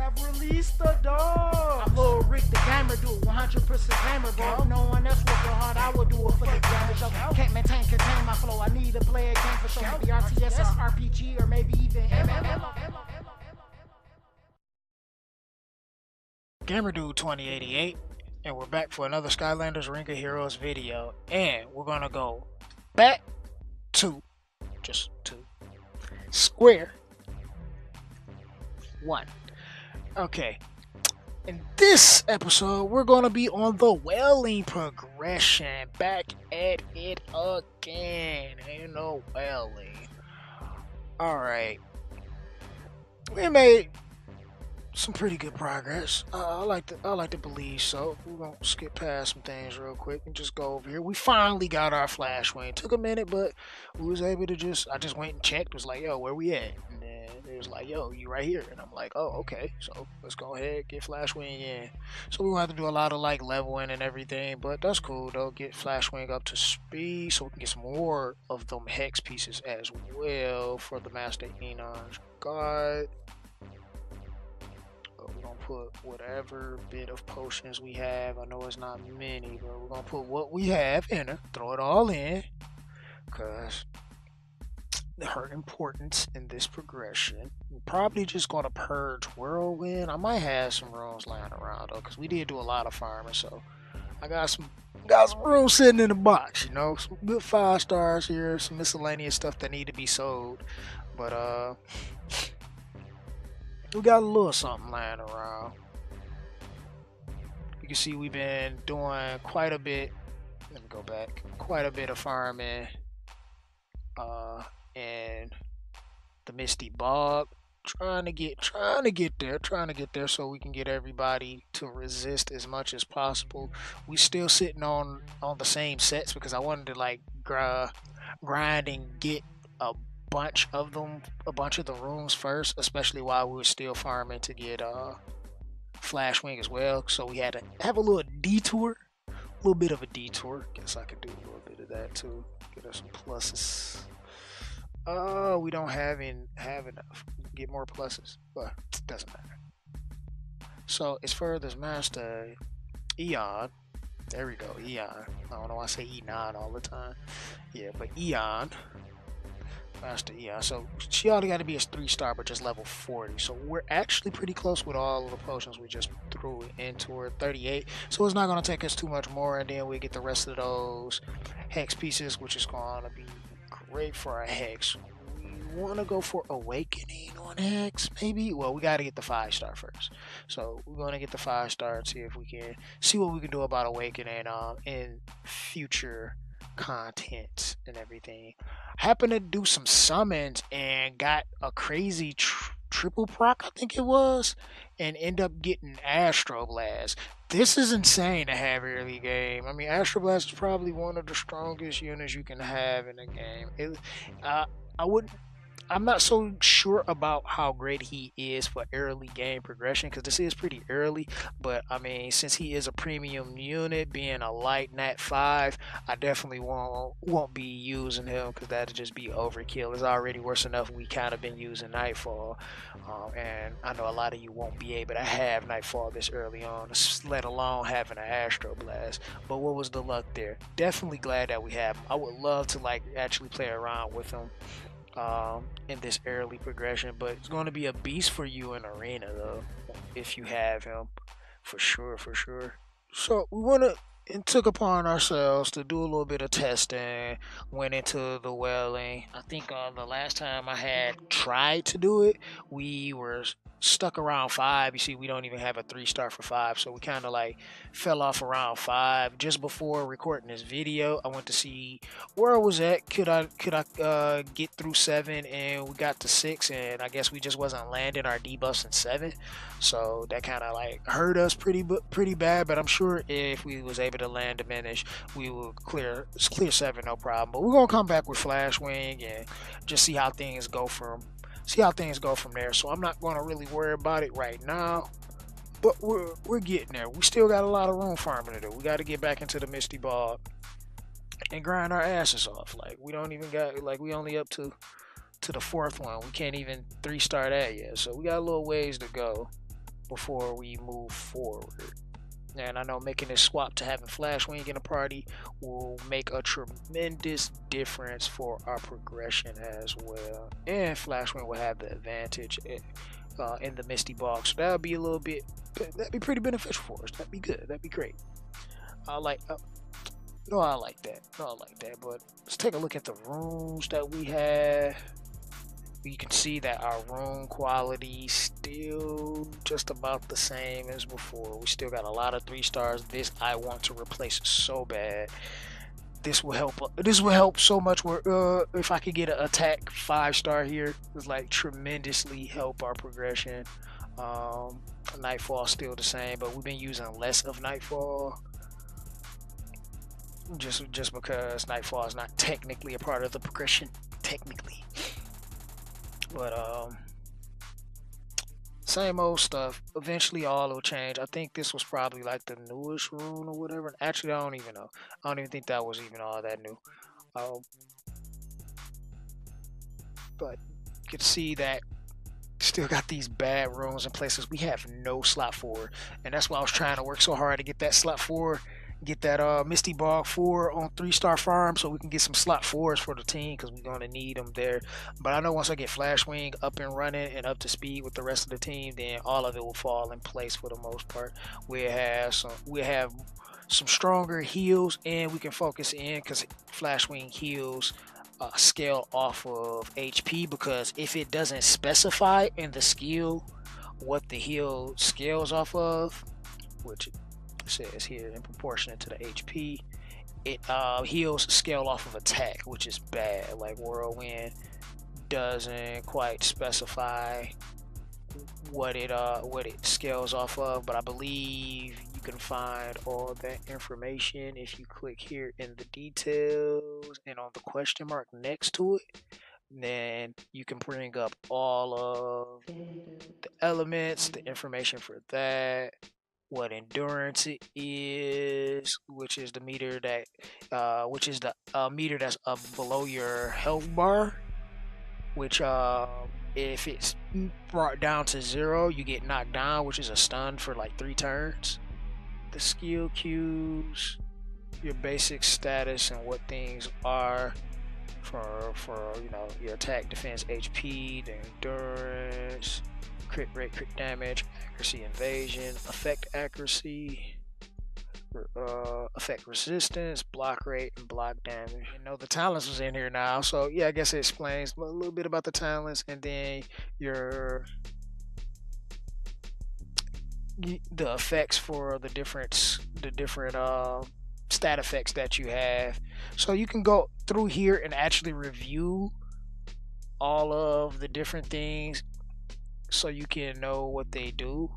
have released the dog. I'm Lil Rick the gamer, do it 100% gamer, bro. If no one else work hard, I will do it for the gamers. Yo, can't contain my flow. I need to play a game for sure. Maybe RTS or RPG or maybe even MMO. Gamer Dude 2088, and we're back for another Skylanders Ring of Heroes video, and we're gonna go back to square one. Okay, in this episode we're gonna be on the Wailing progression. Back at it again. Ain't no Wailing. Alright, we made some pretty good progress. I like to believe so. We're gonna skip past some things real quick and just go over here. We finally got our flash wing. Took a minute, but we was able to I just went and checked. It was like, yo, where we at? And then it was like, yo, you right here. And I'm like, oh, okay. So let's go ahead, get flash wing in. So we gonna have to do a lot of like leveling and everything, but that's cool though. Get flash wing up to speed so we can get some more of them hex pieces as well for the Master Enon's God. We're gonna put whatever bit of potions we have. I know it's not many, but we're gonna put what we have in it, throw it all in, because her importance in this progression. We're probably just gonna purge Whirlwind. I might have some rooms lying around though, because we did do a lot of farming, so I got some room sitting in the box, you know, some good 5 stars here, some miscellaneous stuff that need to be sold, but we got a little something lying around. You can see we've been doing quite a bit. Let me go back. Quite a bit of farming in the Misty Bog. Trying to get there so we can get everybody to resist as much as possible. We still sitting on the same sets because I wanted to like grind and get a bunch of the rooms first, especially while we were still farming to get flash wing as well. So we had to have a little detour, a little bit of a detour. Guess I could do a little bit of that too. Get us some pluses. We don't have enough. Get more pluses, but it doesn't matter. So as far as this Master Eon, there we go, Eon. I don't know why I say Enon all the time. Yeah, but Eon. Master Eon. So she only got to be a 3-star, but just level 40. So we're actually pretty close with all of the potions we just threw into her. 38. So it's not going to take us too much more, and then we get the rest of those hex pieces, which is going to be great for our hex. We want to go for awakening on hex, maybe. Well, we got to get the 5-star first. So we're going to get the 5-star and see if we can see what we can do about awakening in future content and everything. Happened to do some summons and got a crazy triple proc, I think it was, and end up getting Astro Blast. This is insane to have early game. I mean, Astro Blast is probably one of the strongest units you can have in the game. I'm not so sure about how great he is for early game progression because this is pretty early, but I mean, since he is a premium unit, being a light Nat 5, I definitely won't be using him because that'd just be overkill. It's already worse enough we kind of been using Nightfall, and I know a lot of you won't be able to have Nightfall this early on, let alone having an Astro Blast. But what was the luck there? Definitely glad that we have him. I would love to like actually play around with him in this early progression, but it's going to be a beast for you in arena though if you have him, for sure. So we took upon ourselves to do a little bit of testing, went into the Wailing. I think the last time I had tried to do it, we were stuck around 5. You see, we don't even have a 3-star for 5, so we kind of like fell off around 5. Just before recording this video, I went to see where I was at. Could I get through 7, and we got to 6, and I guess we just wasn't landing our debuffs in 7, so that kind of like hurt us pretty bad. But I'm sure if we was able to land diminish, we will clear 7 no problem. But we're gonna come back with flash wing and just see how things go from there. So I'm not going to really worry about it right now, but we're getting there. We still got a lot of room farming to do. We got to get back into the Misty Bog and grind our asses off. Like we don't even got, like, we only up to the 4th one. We can't even 3-star that yet, so we got a little ways to go. before we move forward. And I know making this swap to having Flashwing in a party will make a tremendous difference for our progression as well. And Flashwing will have the advantage in the Misty Box. So that'll be that'd be pretty beneficial for us. That'd be good. That'd be great. I like that. But let's take a look at the runes that we have. You can see that our rune quality still just about the same as before. We still got a lot of 3 stars. This I want to replace so bad. This will help so much. Where if I could get an attack 5-star here, it's like tremendously help our progression. Nightfall still the same, but we've been using less of Nightfall. Just because Nightfall is not technically a part of the progression, technically. But same old stuff. Eventually all will change. I think this was probably like the newest rune or whatever. Actually, I don't even know. I don't even think that was even all that new. But you can see that still got these bad runes in places we have no slot for. And that's why I was trying to work so hard to get that slot 4. Get that Misty Bog 4 on 3-star farm so we can get some slot 4s for the team because we're going to need them there. But I know once I get Flashwing up and running and up to speed with the rest of the team, then all of it will fall in place for the most part. We'll have some stronger heals, and we can focus in because Flashwing heals scale off of HP, because if it doesn't specify in the skill what the heal scales off of, which says here in proportion to the HP, it heals scale off of attack, which is bad. Like Whirlwind doesn't quite specify what it scales off of, but I believe you can find all that information if you click here in the details and on the question mark next to it. Then you can bring up all of the elements, the information for that, what endurance it is, which is the meter that's below your health bar, which if it's brought down to 0, you get knocked down, which is a stun for like 3 turns. The skill cues, your basic status and what things are for your attack, defense, HP, the endurance, crit rate, crit damage, accuracy, evasion, effect accuracy, effect resistance, block rate, and block damage. The talents was in here now, so yeah, I guess it explains a little bit about the talents, and then the effects for the different stat effects that you have. So you can go through here and actually review all of the different things, so you can know what they do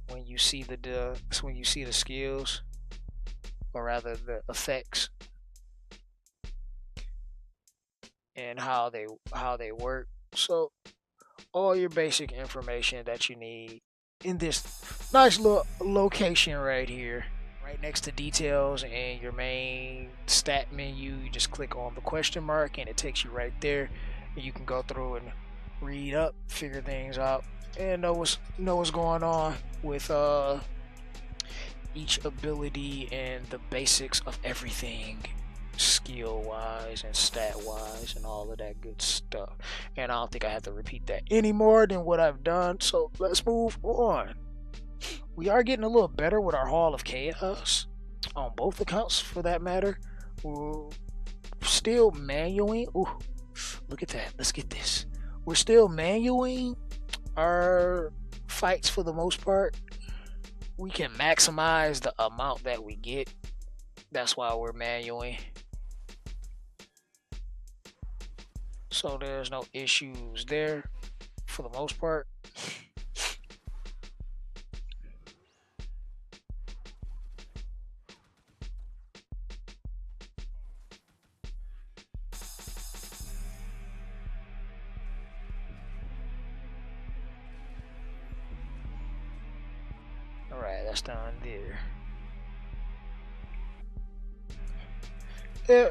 when you see the skills, or rather the effects, and how they work. So all your basic information that you need in this nice little location right here, right next to details and your main stat menu. You just click on the question mark and it takes you right there, and you can go through and read up, figure things out, and know what's going on with each ability and the basics of everything, skill wise and stat wise and all of that good stuff. And I don't think I have to repeat that any more than what I've done, so let's move on. We are getting a little better with our Hall of Chaos on both accounts, for that matter. We're still manualing. Ooh, look at that. Let's get this. We're still manualing our fights for the most part. We can maximize the amount that we get. That's why we're manualing. So there's no issues there for the most part. Alright, that's done there. Yeah.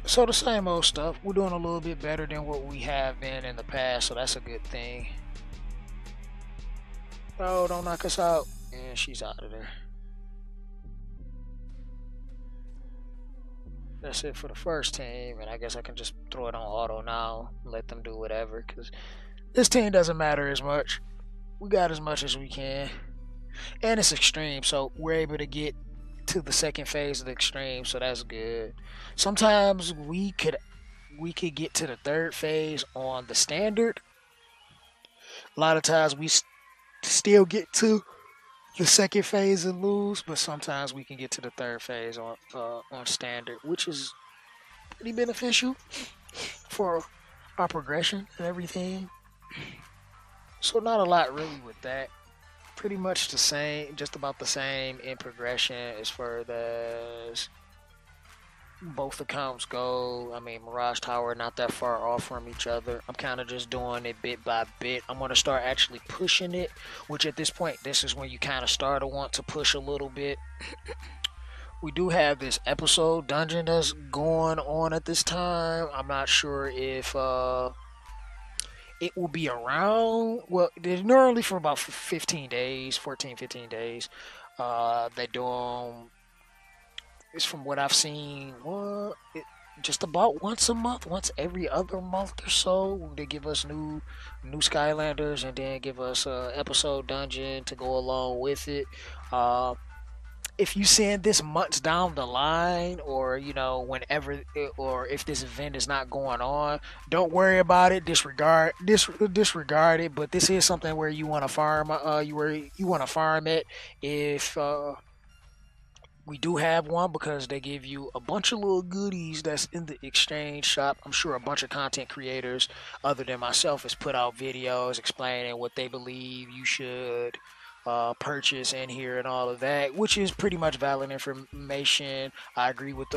So the same old stuff. We're doing a little bit better than what we have been in the past, so that's a good thing. No, don't knock us out. And she's out of there. That's it for the first team, and I guess I can just throw it on auto now and let them do whatever, because this team doesn't matter as much. We got as much as we can. And it's extreme, so we're able to get to the second phase of the extreme, so that's good. Sometimes we could get to the third phase on the standard. A lot of times we still get to the second phase and lose, but sometimes we can get to the third phase on standard, which is pretty beneficial for our progression and everything. So not a lot really with that. Pretty much the same, just about the same in progression as far as both accounts go. I mean, Mirage Tower not that far off from each other. I'm kind of just doing it bit by bit. I'm going to start actually pushing it, which at this point, this is when you kind of start to want to push a little bit. We do have this episode dungeon that's going on at this time. I'm not sure if it will be around. Well, they're normally for about 15 days, 15 days. They do them. It's from what I've seen, just about once a month, once every other month or so. They give us new Skylanders and then give us a episode dungeon to go along with it. If you send this months down the line, or whenever, or if this event is not going on, don't worry about it. Disregard it. But this is something where you want to farm. You want to farm it if. We do have one because they give you a bunch of little goodies that's in the exchange shop. I'm sure a bunch of content creators other than myself has put out videos explaining what they believe you should purchase in here and all of that, which is pretty much valid information. I agree with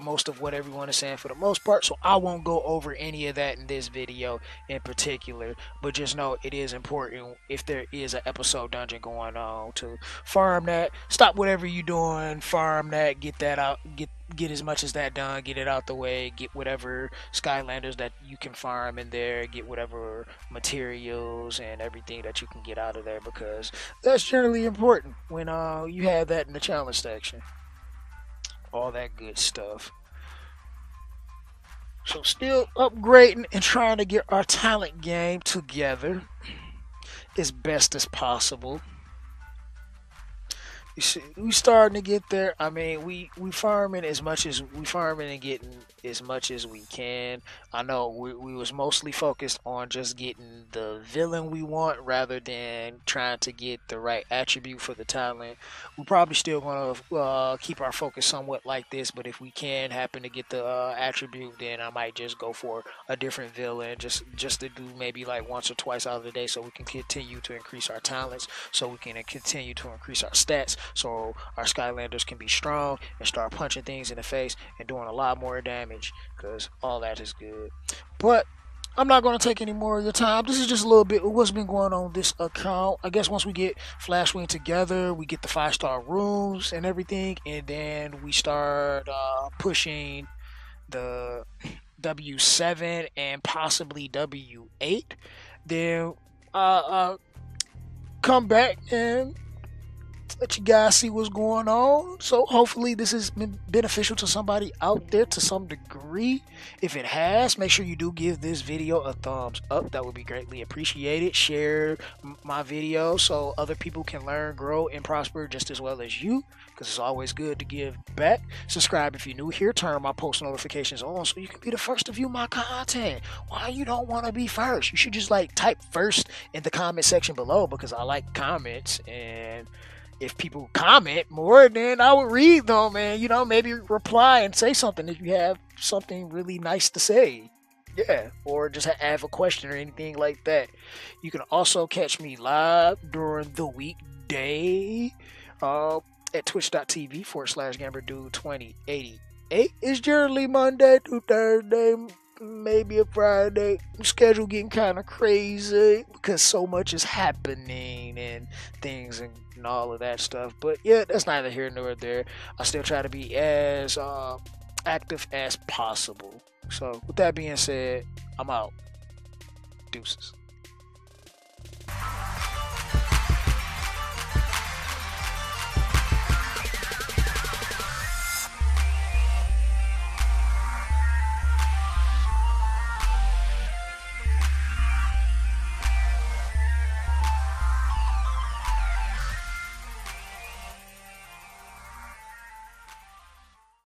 most of what everyone is saying for the most part, so I won't go over any of that in this video in particular, but just know it is important if there is an episode dungeon going on to farm that. Stop whatever you're doing, farm that, get that out, get as much as that done, get it out the way, get whatever Skylanders that you can farm in there, get whatever materials and everything that you can get out of there, because that's generally important when you have that in the challenge section. All that good stuff. So still upgrading and trying to get our talent game together as best as possible. We starting to get there. I mean, we farming as much as we farming and getting as much as we can. I know we was mostly focused on just getting the villain we want rather than trying to get the right attribute for the talent. We're probably still gonna keep our focus somewhat like this, but if we can happen to get the attribute, then I might just go for a different villain, just to do maybe like once or twice out of the day, so we can continue to increase our talents, so we can continue to increase our stats, so our Skylanders can be strong and start punching things in the face and doing a lot more damage, because all that is good. But I'm not going to take any more of your time. This is just a little bit of what's been going on this account. I guess once we get Flashwing together, we get the 5-star rooms and everything, and then we start pushing the W7 and possibly W8. Then come back and let you guys see what's going on. So hopefully this has been beneficial to somebody out there to some degree. If it has, make sure you do give this video a thumbs up. That would be greatly appreciated. Share my video so other people can learn, grow, and prosper just as well as you, because it's always good to give back. Subscribe if you're new here. Turn my post notifications on so you can be the first to view my content. Why you don't want to be first? You should just type first in the comment section below, because I like comments, and if people comment more, then I would read them and, maybe reply and say something if you have something really nice to say. Yeah, or just have a question or anything like that. You can also catch me live during the weekday at twitch.tv/GamberDude2088. It's generally Monday through Thursday, maybe a Friday. Schedule getting kind of crazy because so much is happening and things and all of that stuff, but yeah, that's neither here nor there. I still try to be as active as possible. So with that being said, I'm out. Deuces.